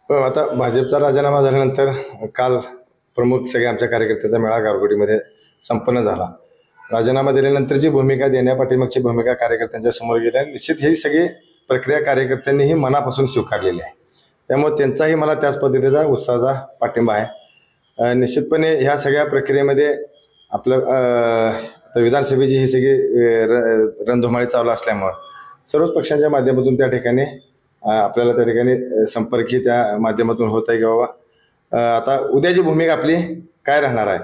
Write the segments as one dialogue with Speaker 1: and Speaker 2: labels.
Speaker 1: आता भाजपचा राजीनामा झाल्यानंतर काल प्रमुख सगळे आमच्या कार्यकर्त्याचा मेळा गारगोटीमध्ये संपन्न झाला। राजीनामा दिल्यानंतरची भूमिका देण्यापाठीमागची भूमिका कार्यकर्त्यांच्या समोर गेली आहे। निश्चित ही सगळी प्रक्रिया कार्यकर्त्यांनीही मनापासून स्वीकारलेली आहे, त्यामुळे त्यांचाही मला त्याच पद्धतीचा उत्साहाचा पाठिंबा आहे। निश्चितपणे ह्या सगळ्या प्रक्रियेमध्ये आपलं विधानसभेची ही सगळी रणधुमाळी चालू असल्यामुळे सर्वच पक्षांच्या माध्यमातून त्या ठिकाणी आपल्याला त्या ठिकाणी संपर्कही त्या माध्यमातून होत आहे की बाबा आता उद्याची भूमिका आपली काय राहणार आहे।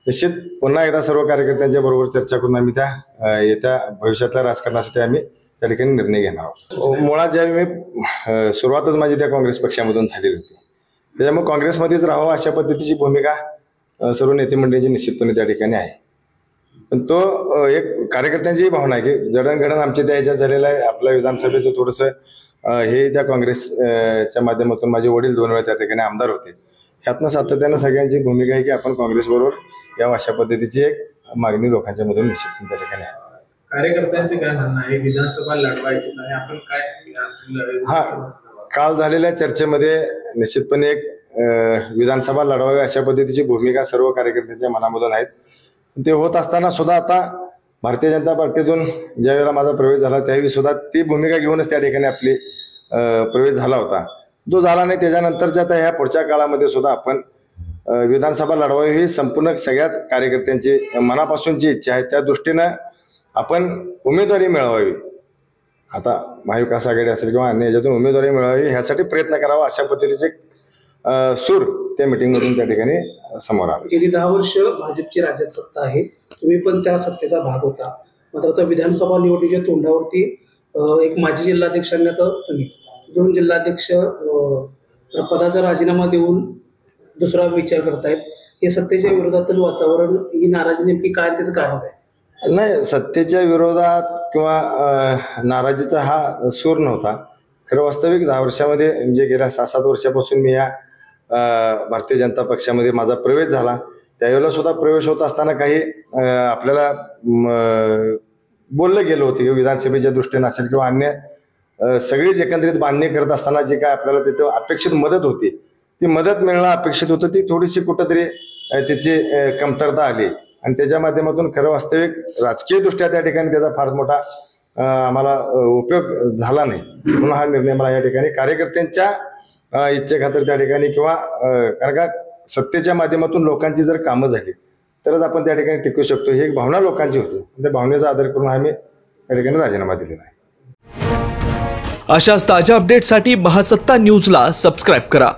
Speaker 1: निश्चित पुन्हा एकदा सर्व कार्यकर्त्यांच्या बरोबर चर्चा करून आम्ही त्या येत्या भविष्यातल्या राजकारणासाठी आम्ही त्या ठिकाणी निर्णय घेणार आहोत। मुळात ज्यावेळी मी सुरुवातच माझी त्या काँग्रेस पक्षामधून झालेली होती, त्याच्यामुळे काँग्रेसमध्येच राहावं अशा पद्धतीची भूमिका सर्व नेते मंडळींची निश्चितपणे त्या ठिकाणी आहे। पण तो एक कार्यकर्त्यांची भावना आहे की जडणघडण आमच्या त्या ह्याच्यात झालेलं आहे। आपल्या विधानसभेचं थोडंसं हे त्या काँग्रेसच्या माध्यमातून माझे वडील 2 वेळा त्या ठिकाणी आमदार होते, ह्यातनं सातत्यानं सगळ्यांची भूमिका आहे की आपण काँग्रेसबरोबर यावं अशा पद्धतीची एक मागणी लोकांच्या मधून निश्चित त्या ठिकाणी आहे।
Speaker 2: कार्यकर्त्यांचे काय म्हणणं आहे, विधानसभा लढवायचीच आहे, आपण काय
Speaker 1: काल झालेल्या चर्चेमध्ये निश्चितपणे एक विधानसभा लढवावी अशा पद्धतीची भूमिका सर्व कार्यकर्त्यांच्या मनामधून आहेत। ते होत असताना सुद्धा आता भारतीय जनता पार्टीतून ज्यावेळेला माझा प्रवेश झाला त्यावेळी सुद्धा ती भूमिका घेऊनच त्या ठिकाणी आपली प्रवेश झाला होता, जो झाला नाही। त्याच्यानंतरच्या आता ह्या पुढच्या काळामध्ये सुद्धा आपण विधानसभा लढवावी ही संपूर्ण सगळ्याच कार्यकर्त्यांची मनापासूनची इच्छा आहे। त्या दृष्टीनं आपण उमेदवारी मिळवावी, आता महाविकास आघाडी असेल किंवा अन्य याच्यातून उमेदवारी मिळवावी ह्यासाठी प्रयत्न करावा अशा पद्धतीचे सूर त्या मीटिंगमधून त्या ठिकाणी समोर आले।
Speaker 3: गेली 10 वर्ष भाजपची राज्यात सत्ता आहे, तुम्ही पण त्या सत्तेचा भाग होता। मात्र आता विधानसभा निवडणुकीच्या तोंडावरती एक माजी जिल्हाध्यक्षांना तर तुम्ही 2 जिल्हाध्यक्ष पदाचा राजीनामा देऊन दुसरा विचार करतायत। हे सत्तेच्या विरोधातील वातावरण, ही नाराजी नेमकी काय, त्याचं कारण आहे?
Speaker 1: नाही, सत्तेच्या विरोधात किंवा नाराजीचा हा सूर नव्हता। खरं वास्तविक 10 वर्षामध्ये म्हणजे गेल्या 6-7 वर्षापासून मी या भारतीय जनता पक्षामध्ये माझा प्रवेश झाला। त्यावेळेला सुद्धा प्रवेश होत असताना काही आपल्याला बोललं गेलं होतं की विधानसभेच्या दृष्टीने असेल किंवा अन्य सगळीच एकंदरीत बांधणी करत असताना जी काय आपल्याला तिथं अपेक्षित मदत होती, ती मदत मिळणं अपेक्षित होतं, ती थोडीशी कुठंतरी त्याची कमतरता आली आणि त्याच्या माध्यमातून खरं वास्तविक राजकीय दृष्ट्या त्या ठिकाणी त्याचा फार मोठा आम्हाला उपयोग झाला नाही। म्हणून हा निर्णय मला या ठिकाणी कार्यकर्त्यांच्या इच्छेखातर त्या ठिकाणी किंवा कारण का सत्तेच्या माध्यमातून लोकांची जर कामं झाली तरच आपण त्या ठिकाणी टिकू शकतो, ही एक भावना लोकांची होती। त्या भावनेचा आदर करून आम्ही त्या ठिकाणी राजीनामा दिलेला आहे।
Speaker 4: अशाच ताज्या अपडेटसाठी महासत्ता न्यूजला सबस्क्राईब करा।